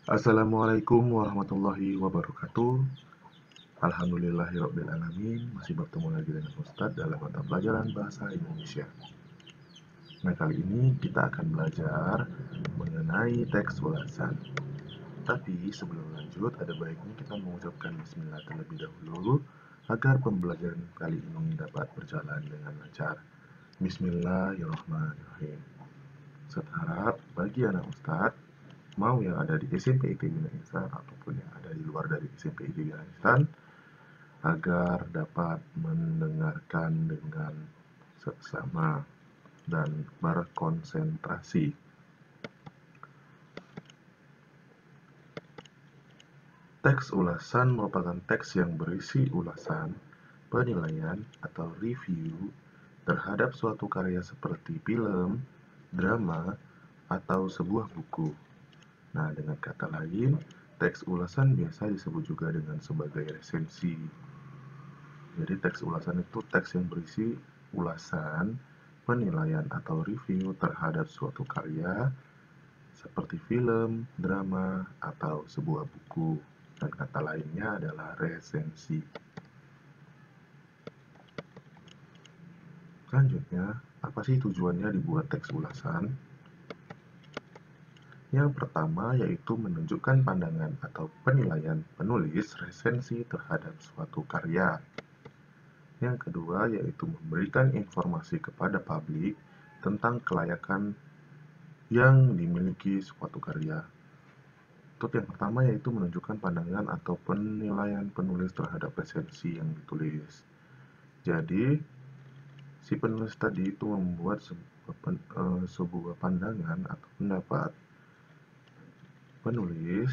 Assalamualaikum warahmatullahi wabarakatuh. Alhamdulillahirrabbilalamin. Masih bertemu lagi dengan Ustadz dalam mata pelajaran Bahasa Indonesia. Nah, kali ini kita akan belajar mengenai teks ulasan. Tapi sebelum lanjut, ada baiknya kita mengucapkan bismillah terlebih dahulu agar pembelajaran kali ini dapat berjalan dengan lancar. Bismillahirrahmanirrahim. Ustadz harap bagi anak Ustadz mau yang ada di SMP ITB Insan ataupun yang ada di luar dari SMP ITB Insan agar dapat mendengarkan dengan seksama dan berkonsentrasi. Teks ulasan merupakan teks yang berisi ulasan, penilaian, atau review terhadap suatu karya seperti film, drama, atau sebuah buku. Nah, dengan kata lain, teks ulasan biasa disebut juga dengan sebagai resensi. Jadi teks ulasan itu teks yang berisi ulasan, penilaian atau review terhadap suatu karya seperti film, drama, atau sebuah buku. Dan kata lainnya adalah resensi. Selanjutnya, apa sih tujuannya dibuat teks ulasan? Yang pertama yaitu menunjukkan pandangan atau penilaian penulis resensi terhadap suatu karya. Yang kedua yaitu memberikan informasi kepada publik tentang kelayakan yang dimiliki suatu karya. Untuk yang pertama yaitu menunjukkan pandangan atau penilaian penulis terhadap resensi yang ditulis. Jadi, si penulis tadi itu membuat sebuah pandangan atau pendapat penulis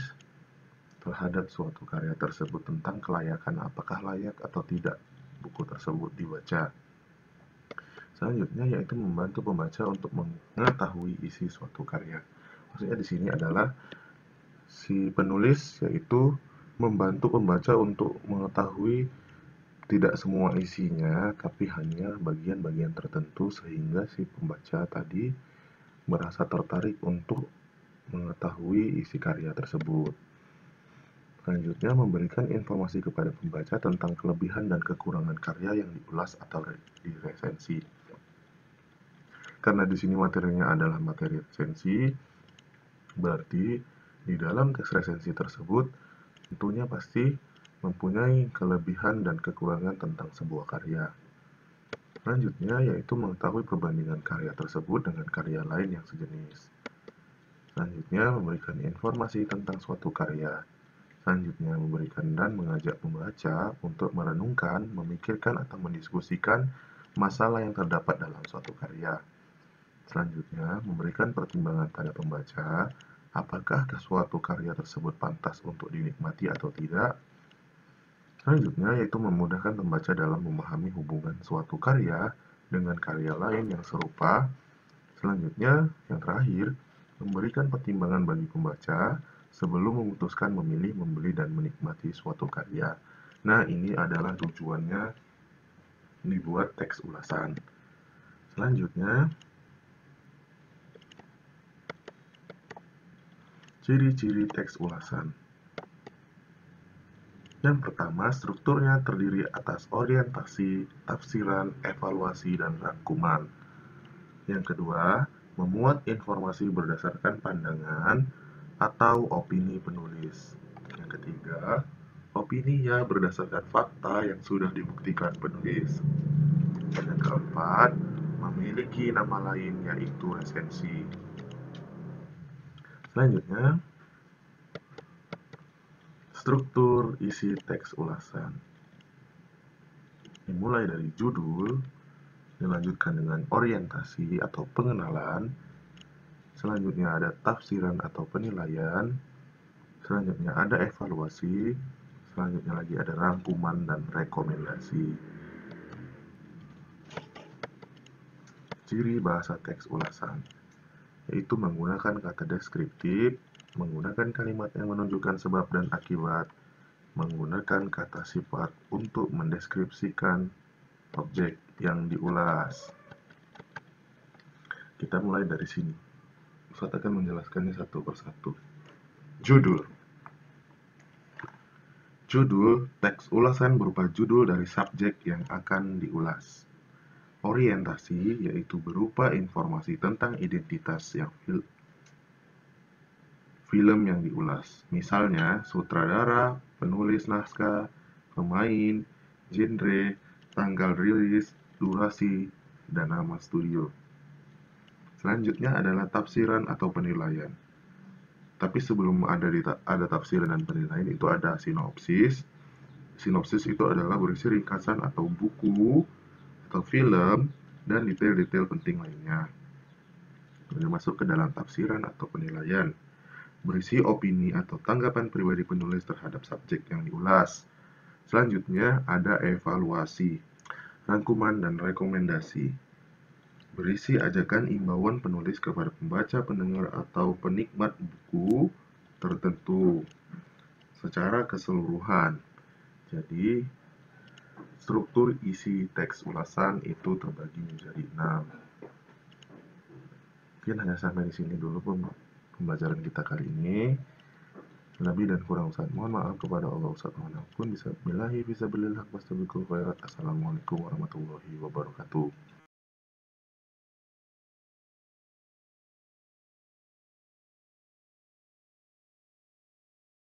terhadap suatu karya tersebut tentang kelayakan apakah layak atau tidak buku tersebut dibaca. Selanjutnya yaitu membantu pembaca untuk mengetahui isi suatu karya. Maksudnya di sini adalah si penulis yaitu membantu pembaca untuk mengetahui tidak semua isinya, tapi hanya bagian-bagian tertentu sehingga si pembaca tadi merasa tertarik untuk mengetahui isi karya tersebut. Selanjutnya, memberikan informasi kepada pembaca tentang kelebihan dan kekurangan karya yang diulas atau diresensi. Karena di sini materinya adalah materi resensi, berarti di dalam teks resensi tersebut tentunya pasti mempunyai kelebihan dan kekurangan tentang sebuah karya. Selanjutnya yaitu mengetahui perbandingan karya tersebut dengan karya lain yang sejenis. Selanjutnya memberikan informasi tentang suatu karya. Selanjutnya memberikan dan mengajak pembaca untuk merenungkan, memikirkan atau mendiskusikan masalah yang terdapat dalam suatu karya. Selanjutnya memberikan pertimbangan pada pembaca apakah suatu karya tersebut pantas untuk dinikmati atau tidak. Selanjutnya yaitu memudahkan pembaca dalam memahami hubungan suatu karya dengan karya lain yang serupa. Selanjutnya, yang terakhir, memberikan pertimbangan bagi pembaca sebelum memutuskan memilih, membeli, dan menikmati suatu karya. Nah, ini adalah tujuannya dibuat teks ulasan. Selanjutnya, ciri-ciri teks ulasan. Yang pertama, strukturnya terdiri atas orientasi, tafsiran, evaluasi, dan rangkuman. Yang kedua, memuat informasi berdasarkan pandangan atau opini penulis. Yang ketiga, opininya berdasarkan fakta yang sudah dibuktikan penulis. Dan yang keempat, memiliki nama lain yaitu resensi. Selanjutnya, struktur isi teks ulasan. Dimulai dari judul, dilanjutkan dengan orientasi atau pengenalan, selanjutnya ada tafsiran atau penilaian, selanjutnya ada evaluasi, selanjutnya lagi ada rangkuman dan rekomendasi. Ciri bahasa teks ulasan yaitu menggunakan kata deskriptif, menggunakan kalimat yang menunjukkan sebab dan akibat, menggunakan kata sifat untuk mendeskripsikan objek yang diulas. Kita mulai dari sini. Ustaz akan menjelaskannya satu persatu. Judul. Judul, teks ulasan berupa judul dari subjek yang akan diulas. Orientasi, yaitu berupa informasi tentang identitas yang film yang diulas. Misalnya, sutradara, penulis naskah, pemain, genre, tanggal rilis, durasi, dan nama studio. Selanjutnya adalah tafsiran atau penilaian. Tapi sebelum ada tafsiran dan penilaian itu ada sinopsis. Sinopsis itu adalah berisi ringkasan atau buku atau film dan detail-detail penting lainnya. Kemudian masuk ke dalam tafsiran atau penilaian. Berisi opini atau tanggapan pribadi penulis terhadap subjek yang diulas. Selanjutnya ada evaluasi, rangkuman dan rekomendasi. Berisi ajakan imbauan penulis kepada pembaca, pendengar, atau penikmat buku tertentu secara keseluruhan. Jadi, struktur isi teks ulasan itu terbagi menjadi 6. Mungkin hanya sampai di sini dulu pembelajaran kita kali ini. Lebih dan kurang Ustaz, mohon maaf kepada Allah Ustaz, mohon ampun. Bisa billahi, bisa bilillah, wastabiqul khairat. Assalamualaikum warahmatullahi wabarakatuh.